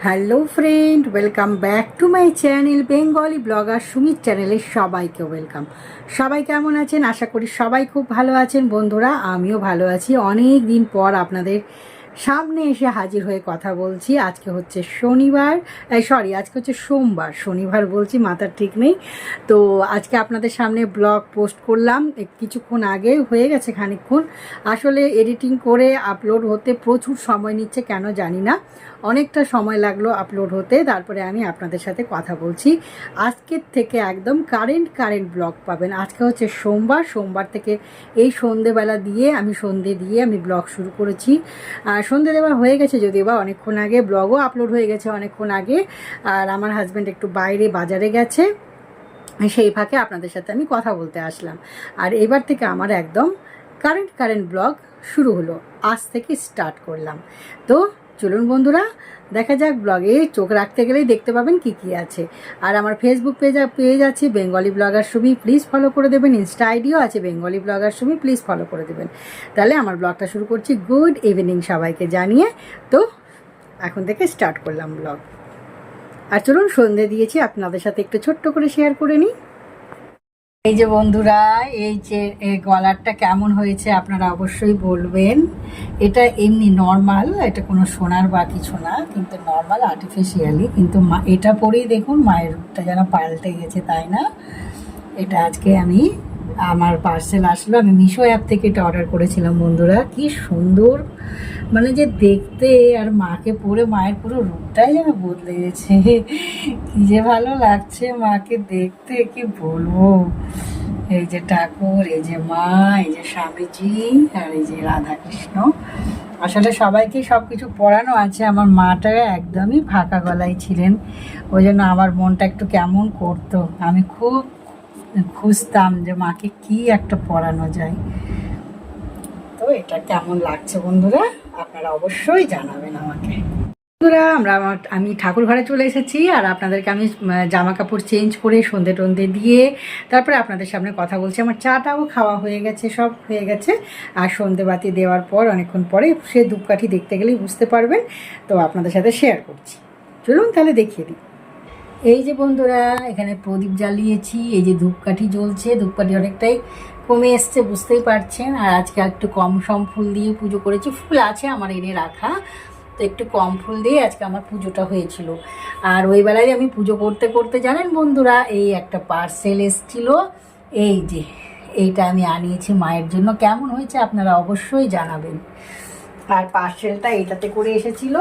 Hello friend, welcome back to my channel Bengali blogger Sumit চ্যানেলে সবাইকে welcome. সবাই কেমন আছেন? আশা করি সবাই খুব ভালো আছেন। বন্ধুরা, আমিও ভালো আছি। অনেক দিন পর আপনাদের সামনে এসে হাজির হয়ে কথা বলছি। আজকে হচ্ছে শনিবার, আজকে হচ্ছে সোমবার। শনিবার বলছি, মাথার ঠিক নেই। তো আজকে আপনাদের সামনে ব্লগ পোস্ট করলাম কিছুক্ষণ আগে, হয়ে গেছে খানিকক্ষণ। আসলে এডিটিং করে আপলোড হতে প্রচুর সময় নিচ্ছে, কেন জানি না, অনেকটা সময় লাগলো আপলোড হতে। তারপরে আমি আপনাদের সাথে কথা বলছি। আজকের থেকে একদম কারেন্ট ব্লগ পাবেন। আজকে হচ্ছে সোমবার থেকে এই সন্ধেবেলা দিয়ে আমি ব্লগ শুরু করেছি। সন্ধে দেওয়া হয়ে গেছে যদিও বা অনেকক্ষণ আগে, ব্লগও আপলোড হয়ে গেছে অনেকক্ষণ আগে। আর আমার হাজব্যান্ড একটু বাইরে বাজারে গেছে, সেই ফাঁকে আপনাদের সাথে আমি কথা বলতে আসলাম। আর এবার থেকে আমার একদম কারেন্ট ব্লগ শুরু হলো, আজ থেকে স্টার্ট করলাম। তো চলুন বন্ধুরা, দেখা যাক। ব্লগে চোখ রাখতে গেলেই দেখতে পাবেন কি কি আছে। আর আমার ফেসবুক পেজ আছে Bengali blogger Sumi, please follow করে দেবেন। ইনস্টা আইডিও আছে Bengali blogger Sumi, please follow করে দেবেন। তাহলে আমার ব্লগটা শুরু করছি গুড ইভিনিং সবাইকে জানিয়ে। তো এখন থেকে স্টার্ট করলাম ব্লগ। আর চলুন, সন্ধে দিয়েছি, আপনাদের সাথে একটু ছোট্ট করে শেয়ার করে নিই। এই যে বন্ধুরা, এই যে গলারটা কেমন হয়েছে আপনারা অবশ্যই বলবেন। এটা এমনি নর্মাল, এটা কোনো সোনার বা কিছু না, কিন্তু নর্মাল আর্টিফিশিয়ালি। কিন্তু এটা পরেই দেখুন মায়ের রূপটা যেন পাল্টে গেছে, তাই না? এটা আজকে আমার পার্সেল আসলো, আমি মিশো অ্যাপ থেকে এটা অর্ডার করেছিলাম। বন্ধুরা, কি সুন্দর, মানে যে দেখতে, আর মাকে পরে মায়ের পুরো রূপটাই যেন বদলে গেছে। কি যে ভালো লাগছে মাকে দেখতে, কি বলবো। এই যে ঠাকুর, এই যে মা, এই যে স্বামীজি, আর এই যে রাধাকৃষ্ণ। আসলে সবাইকে সব কিছু পড়ানো আছে, আমার মাটা একদমই ফাঁকা গলায় ছিলেন, ওই জন্য আমার মনটা একটু কেমন করতো। আমি খুব খুঁজতাম যে মাকে কি একটা পড়ানো যায়। তো এটা কেমন লাগছে বন্ধুরা, আপনারা অবশ্যই জানাবেন আমাকে। বন্ধুরা, আমি ঠাকুর ঘরে চলে এসেছি, আর আপনাদেরকে আমি জামা কাপড় চেঞ্জ করে সন্ধে টন্ধে দিয়ে তারপরে আপনাদের সামনে কথা বলছি। আমার চাটাও খাওয়া হয়ে গেছে, সব হয়ে গেছে। আর সন্ধে বাতি দেওয়ার পর অনেকক্ষণ পরে সে ধূপকাঠি দেখতে গেলেই বুঝতে পারবেন। তো আপনাদের সাথে শেয়ার করছি, চলুন তাহলে দেখিয়ে দিই। এই যে বন্ধুরা, এখানে প্রদীপ জ্বালিয়েছি, এই যে ধূপকাঠি জ্বলছে। ধূপকাঠি অনেকটাই কমে এসছে, বুঝতেই পারছেন। আর আজকে একটু কম সম ফুল দিয়ে পুজো করেছি। ফুল আছে আমার এনে রাখা, তো একটু কম ফুল দিয়ে আজকে আমার পুজোটা হয়েছিল। আর ওই বেলায় আমি পুজো করতে করতে, জানেন বন্ধুরা, এই একটা পার্সেল এসেছিল। এই যে এইটা আমি আনিয়েছি মায়ের জন্য। কেমন হয়েছে আপনারা অবশ্যই জানাবেন। আর পার্সেলটা এটাতে করে এসেছিল,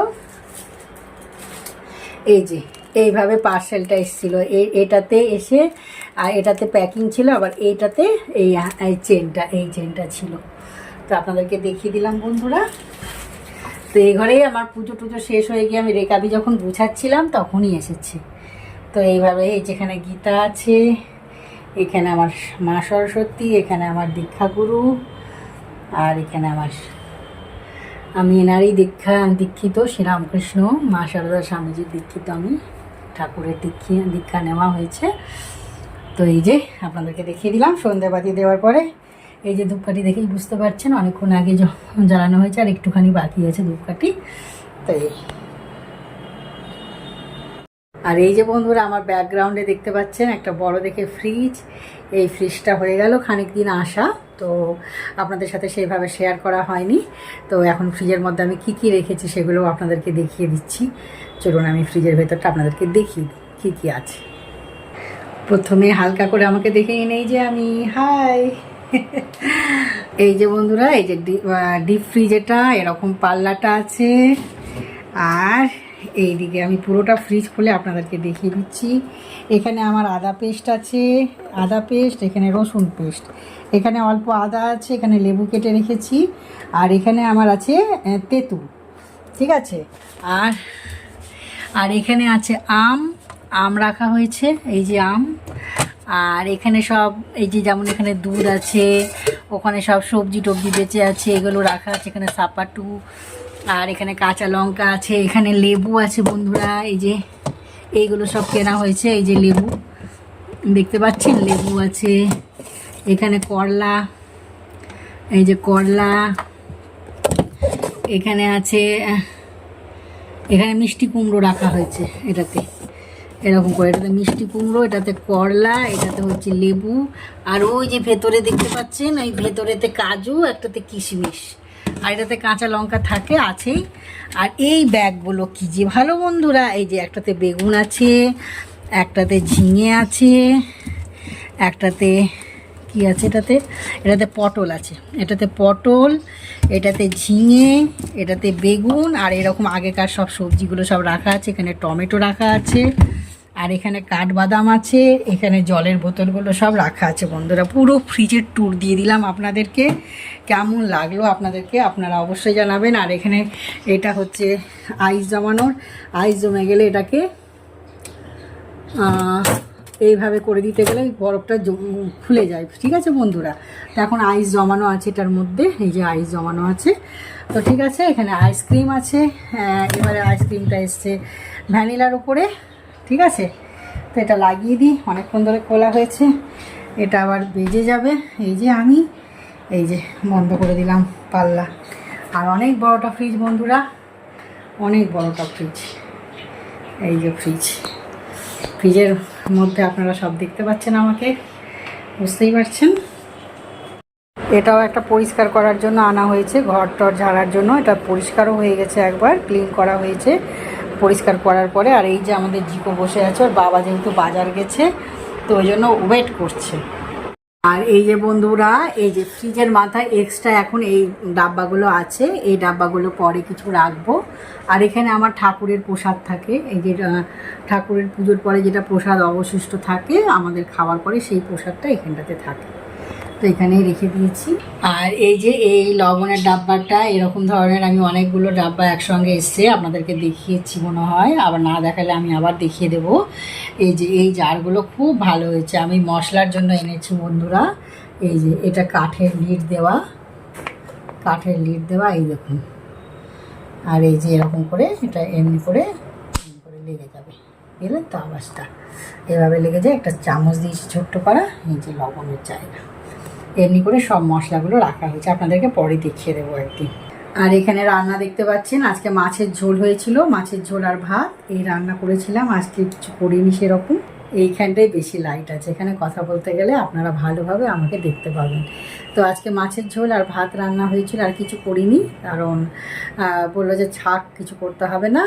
এই যে এইভাবে পার্সেলটা এসেছিল। এটাতে এসে, আর এটাতে প্যাকিং ছিল, আবার এইটাতে এই চেনটা ছিল। তো আপনাদেরকে দেখিয়ে দিলাম বন্ধুরা। তো এই ঘরেই আমার পুজো টুজো শেষ হয়ে গিয়ে আমি রেকাবি যখন গুছাচ্ছিলাম তখনই এসেছে। তো এইভাবে, এই যেখানে গীতা আছে, এখানে আমার মা সরস্বতী, এখানে আমার দীক্ষাগুরু, আর এখানে আমি এনারই দীক্ষিত শ্রীরামকৃষ্ণ মা সারদা স্বামীজির দীক্ষিত। আমি ঠাকুরের দীক্ষা নেওয়া হয়েছে। তো এই যে আপনাদেরকে দেখিয়ে দিলাম সন্ধ্যাবাতি দেওয়ার পরে। এই যে ধূপকাঠি দেখেই বুঝতে পারছেন অনেকক্ষণ আগে জ্বালানো হয়েছে, আর একটুখানি বাকি আছে ধূপকাঠি। তো আর এই যে বন্ধুরা, আমার ব্যাকগ্রাউন্ডে দেখতে পাচ্ছেন একটা বড় দেখে ফ্রিজ। এই ফ্রিজটা হয়ে গেল খানিক দিন আসা, তো আপনাদের সাথে সেইভাবে শেয়ার করা হয়নি। তো এখন ফ্রিজের মধ্যে আমি কি কি রেখেছি সেগুলো আপনাদেরকে দেখিয়ে দিচ্ছি। চলুন আমি ফ্রিজের ভেতরটা আপনাদেরকে দেখিয়ে দিই কী কী আছে। প্রথমে হালকা করে আমাকে দেখে নেই যে আমি হাই। এই যে বন্ধুরা, এই যে ডিপ ফ্রিজেটা এরকম পাল্লাটা আছে। আর এইদিকে আমি পুরোটা ফ্রিজ খুলে আপনাদেরকে দেখিয়ে দিচ্ছি। এখানে আমার আদা পেস্ট আছে, এখানে রসুন পেস্ট, এখানে অল্প আদা আছে, এখানে লেবু কেটে রেখেছি, আর এখানে আমার আছে তেঁতুল, ঠিক আছে। আর এখানে আছে আম রাখা হয়েছে, এই যে আম। আর এখানে সব, এই যে যেমন এখানে দুধ আছে, ওখানে সব সবজি টবজি বেঁচে আছে, এগুলো রাখা আছে। এখানে সাপাটু, আর এখানে কাঁচা লঙ্কা আছে, এখানে লেবু আছে বন্ধুরা। এই যে এইগুলো সব কেনা হয়েছে। এই যে লেবু দেখতে পাচ্ছেন, লেবু আছে। এখানে করলা, এই যে করলা। এখানে আছে এখানে মিষ্টি কুমড়ো রাখা হয়েছে এটাতে, এরকম করে। এটাতে মিষ্টি কুমড়ো, এটাতে করলা, এটাতে হচ্ছে লেবু, আর ওই যে ভেতরে দেখতে পাচ্ছেন ওই ভেতরেতে কাজু, একটাতে কিশমিশ, আর এটাতে কাঁচা লঙ্কা থাকে আছেই। আর এই ব্যাগগুলো কি যে ভালো বন্ধুরা, এই যে একটাতে বেগুন আছে, একটাতে ঝিঙে আছে, একটাতে কি আছে, এটাতে পটল আছে, এটাতে পটল, এটাতে ঝিঙে, এটাতে বেগুন, আর এরকম আগেকার সব সবজিগুলো সব রাখা আছে। এখানে টমেটো রাখা আছে, আর এখানে কাঠবাদাম আছে, এখানে জলের বোতলগুলো সব রাখা আছে বন্ধুরা। পুরো ফ্রিজের ট্যুর দিয়ে দিলাম আপনাদেরকে, কেমন লাগলো আপনাদেরকে আপনারা অবশ্যই জানাবেন। আর এখানে এটা হচ্ছে আইস জমানোর, আইস জমে গেলে এটাকে এইভাবে করে দিতে গেলে বরফটা খুলে যায়, ঠিক আছে বন্ধুরা। তো এখন আইস জমানো আছে এটার মধ্যে, এই যে আইস জমানো আছে। তো ঠিক আছে, এখানে আইসক্রিম আছে। এবারে আইসক্রিমটা এসছে ভ্যানিলার উপরে, ঠিক আছে। তো এটা লাগিয়ে দিই, অনেকক্ষণ ধরে খোলা হয়েছে, এটা আবার বেজে যাবে। এই যে আমি এই যে বন্ধ করে দিলাম পাল্লা। আর অনেক বড়টা ফ্রিজ বন্ধুরা, অনেক বড়টা ফ্রিজ। এই যে ফ্রিজের মধ্যে আপনারা সব দেখতে পাচ্ছেন, আমাকে বুঝতেই পারছেন। এটাও একটা পরিষ্কার করার জন্য আনা হয়েছে, ঘর টর ঝাড়ার জন্য। এটা পরিষ্কারও হয়ে গেছে, একবার ক্লিন করা হয়েছে পরিষ্কার করার পরে। আর এই যে আমাদের জিকো বসে আছে, ওর বাবা যেহেতু বাজার গেছে তো ওই জন্য ওয়েট করছে। আর এই যে বন্ধুরা, এই যে ফ্রিজের মাথায় এক্সট্রা এখন এই ডাব্বাগুলো আছে, এই ডাব্বাগুলো পরে কিছু রাখবো। আর এখানে আমার ঠাকুরের প্রসাদ থাকে, এই যে ঠাকুরের পুজোর পরে যেটা প্রসাদ অবশিষ্ট থাকে আমাদের খাওয়ার পরে, সেই প্রসাদটা এখানটাতে থাকে, তো এখানেই রেখে দিয়েছি। আর এই যে এই লবণের ডাব্বাটা, এরকম ধরনের আমি অনেকগুলো ডাব্বা একসঙ্গে এসছে, আপনাদেরকে দেখিয়েছি মনে হয়, আবার না দেখালে আমি আবার দেখিয়ে দেবো। এই যে এই জারগুলো খুব ভালো হয়েছে, আমি মশলার জন্য এনেছি বন্ধুরা। এই যে এটা কাঠের লিড দেওয়া, কাঠের লিড দেওয়া, এই দেখুন। আর এই যে এরকম করে এটা এমনি করে লেগে যাবে, বুঝলেন তো আওয়াজটা, এভাবে লেগে যায়। একটা চামচ দিয়েছি ছোট্ট করা, এই যে লবণের জায়গা, এমনি করে সব মশলাগুলো রাখা হয়েছে, আপনাদেরকে পরে দেখিয়ে দেবো একদিন। আর এখানে রান্না দেখতে পাচ্ছেন, আজকে মাছের ঝোল হয়েছিল, মাছের ঝোল আর ভাত এই রান্না করেছিলাম। আজকে কিছু করিনি সেরকম, এইখানটাই বেশি লাইট আছে, এখানে কথা বলতে গেলে আপনারা ভালোভাবে আমাকে দেখতে পাবেন। তো আজকে মাছের ঝোল আর ভাত রান্না হয়েছিল, আর কিছু করিনি, কারণ বললো যে ছাক কিছু করতে হবে না।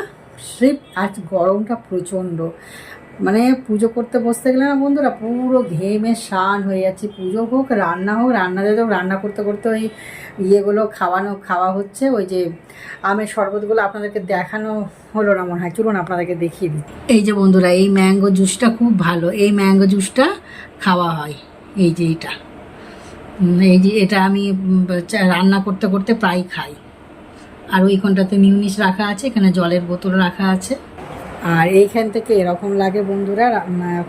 স্রেফ আজ গরমটা প্রচণ্ড, মানে পুজো করতে বসতে গেলে না বন্ধুরা পুরো ঘেমে স্নান হয়ে যাচ্ছে। পুজো হোক রান্না হোক, রান্নাতে তো রান্না করতে করতে ওই ইয়েগুলো খাওয়া হচ্ছে। ওই যে আমের শরবতগুলো আপনাদেরকে দেখানো হলো না মনে হয়, চলুন আপনাদেরকে দেখিয়ে দিই। এই যে বন্ধুরা, এই ম্যাঙ্গো জুসটা খুব ভালো, এই ম্যাঙ্গো জুসটা খাওয়া হয়। এই যে এই যে এটা আমি রান্না করতে করতে প্রায় খাই। আর ওইখানটাতে মিউনিস রাখা আছে, এখানে জলের বোতল রাখা আছে। আর এইখান থেকে এরকম লাগে বন্ধুরা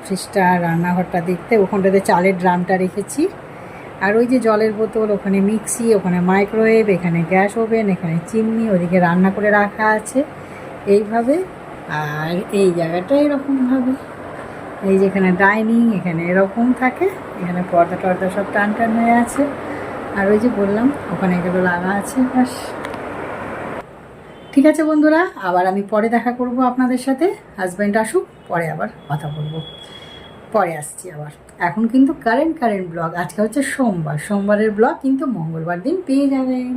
ফ্রিজটা, রান্নাঘরটা দেখতে। ওখানটাতে চালের ড্রামটা রেখেছি, আর ওই যে জলের বোতল, ওখানে মিক্সি, ওখানে মাইক্রোওয়েভ, এখানে গ্যাস ওভেন, এখানে চিমনি, ওদিকে রান্না করে রাখা আছে এইভাবে। আর এই জায়গাটা এরকমভাবে, এই যে এখানে ডাইনিং, এখানে এরকম থাকে, এখানে পর্দা টর্দা সব টান টান হয়ে আছে। আর ওই যে বললাম ওখানে এগুলো লাগা আছে, ব্যাস। ঠিক আছে বন্ধুরা, আবার আমি পরে দেখা করব আপনাদের সাথে, হাজব্যান্ড আসুক, পরে আবার কথা বলবো, পরে আসছি আবার। এখন কিন্তু কারেন্ট ব্লগ, আজকে হচ্ছে সোমবারের ব্লগ কিন্তু মঙ্গলবার দিন পেয়ে যাবেন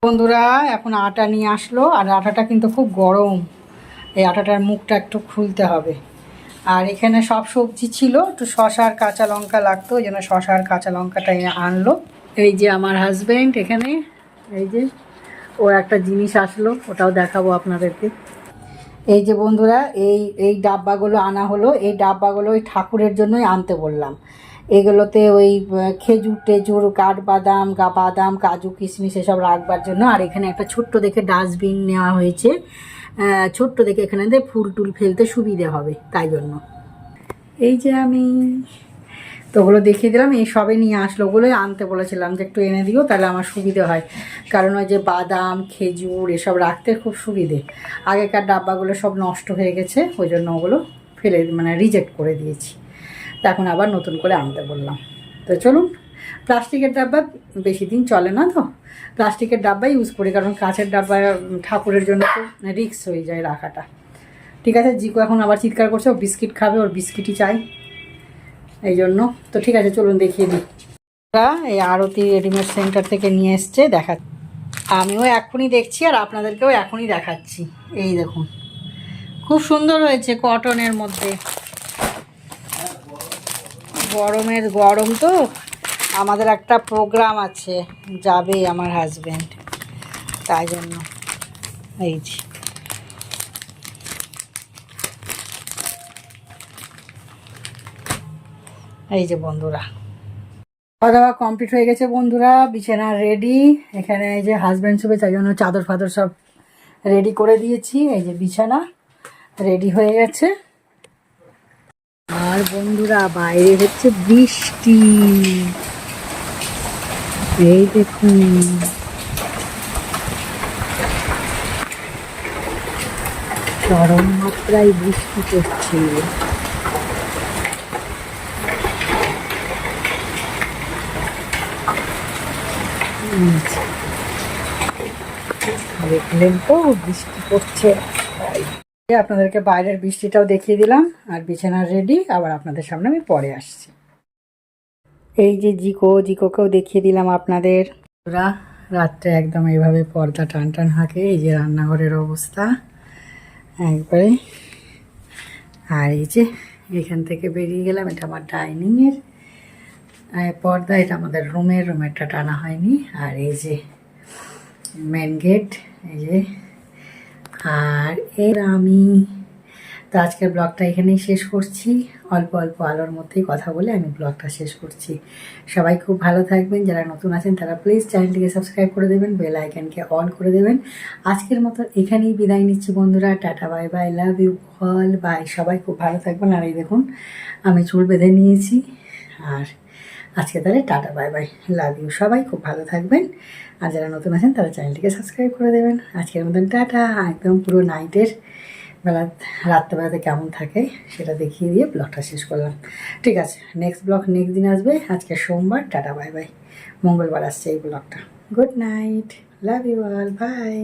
বন্ধুরা। এখন আটা নিয়ে আসলো, আর আটাটা কিন্তু খুব গরম, এই আটাটার মুখটা একটু খুলতে হবে। আর এখানে সব সবজি ছিল, একটু শসা আর কাঁচা লঙ্কা লাগতো, ওই জন্য শসা আর কাঁচা লঙ্কাটা আনলো। এই যে আমার হাজব্যান্ড এখানে, এই যে ও একটা জিনিস আসলো, ওটাও দেখাবো আপনাদেরকে। এই যে বন্ধুরা, এই ডাব্বাগুলো আনা হলো, এই ডাব্বাগুলো ওই ঠাকুরের জন্যই আনতে বললাম। এগুলোতে ওই খেজুর টেজুর, কাঠবাদাম, বাদাম, কাজু, কিশমিশ এসব রাখবার জন্য। আর এখানে একটা ছোট্ট দেখে ডাস্টবিন নেওয়া হয়েছে, ছোট্ট দেখে, এখানে ফুল টুল ফেলতে সুবিধে হবে তাই জন্য। এই যে আমি তো ওগুলো দেখিয়ে দিলাম, এই সবে নিয়ে আসলো, ওগুলোই আনতে বলেছিলাম যে একটু এনে দিও, তাহলে আমার সুবিধে হয়, কারণ ওই যে বাদাম, খেজুর এসব রাখতে খুব সুবিধে। আগেকার ডাব্বাগুলো সব নষ্ট হয়ে গেছে, ওই জন্য ওগুলো রিজেক্ট করে দিয়েছি, তা এখন আবার নতুন করে আনতে বললাম। তো চলুন প্লাস্টিকের ডাব্বা বেশি দিন চলে না, তো প্লাস্টিকের ডাব্বা ইউজ করি, কারণ কাঁচের ডাব্বা ঠাকুরের জন্য তো রিস্ক হয়ে যায় রাখাটা। ঠিক আছে, জিকু এখন আবার চিৎকার করছে, ও বিস্কিট খাবে, ওর বিস্কিটই চাই এই জন্য। তো ঠিক আছে, চলুন দেখিয়ে দিই। এই আরতি রেডিমেড সেন্টার থেকে নিয়ে এসছে, দেখা আমিও এখনই দেখছি আর আপনাদেরকেও এখনই দেখাচ্ছি। এই দেখুন, খুব সুন্দর হয়েছে, কটনের মধ্যে। গরম তো, আমাদের একটা প্রোগ্রাম আছে, যাবে আমার হাজব্যান্ড, তাই জন্য এই যে। এই যে বন্ধুরা, খাওয়া দাওয়া কমপ্লিট হয়ে গেছে বন্ধুরা, বিছানা রেডি। এখানে এই যে হাজব্যান্ড শুবে, তাই জন্য চাদর ফাদর সব রেডি করে দিয়েছি। এই যে বিছানা রেডি হয়ে গেছে। আর বন্ধুরা, বাইরে হচ্ছে বৃষ্টি, এই দেখুন। চরম মাত্রায় বৃষ্টি পড়ছে। দেখলেন তো বৃষ্টি পড়ছে, আপনাদেরকে বাইরের বৃষ্টিটাও দেখিয়ে দিলাম। আর বিছানা রেডি, আবার আপনাদের সামনে আমি পরে আসছি। এই যে জিকোকেও দেখিয়ে দিলাম আপনাদের। রাত্রে একদম এইভাবে পর্দা টান টান হাঁকে। এই যে রান্নাঘরের অবস্থা একবারে। আর এই যে এখান থেকে বেরিয়ে গেলাম, এটা আমার ডাইনিংয়ের পর্দা, এটা আমাদের রুমেরটা টানা হয়নি। আর এই যে মেন গেট, এই যে। আর আমি তো আজকের ব্লগটা এখানেই শেষ করছি। অল্প অল্প আলোর মধ্যেই কথা বলে আমি ব্লগটা শেষ করছি। সবাই খুব ভালো থাকবেন, যারা নতুন আছেন তারা প্লিজ চ্যানেলটিকে সাবস্ক্রাইব করে দেবেন, বেল আইকনকে অন করে দেবেন। আজকের মতো এখানেই বিদায় নিচ্ছি বন্ধুরা, tata bye bye, love you all, bye. সবাই খুব ভালো থাকবেন। আর এই দেখুন, আমি চুল বেঁধে নিয়েছি। আর আজকে তাহলে tata bye bye, love you. সবাই খুব ভালো থাকবেন, আর যারা নতুন আছেন তারা চ্যানেলটিকে সাবস্ক্রাইব করে দেবেন। আজকের মতন টাটা। একদম পুরো নাইটের বেলা, রাত্রেবেলাতে কেমন থাকে সেটা দেখিয়ে দিয়ে ব্লগটা শেষ করলাম। ঠিক আছে, নেক্সট ব্লগ নেক্সট দিন আসবে। আজকে সোমবার, টাটা বাই বাই। মঙ্গলবার আসছে এই ব্লগটা। Good night, love you all, by.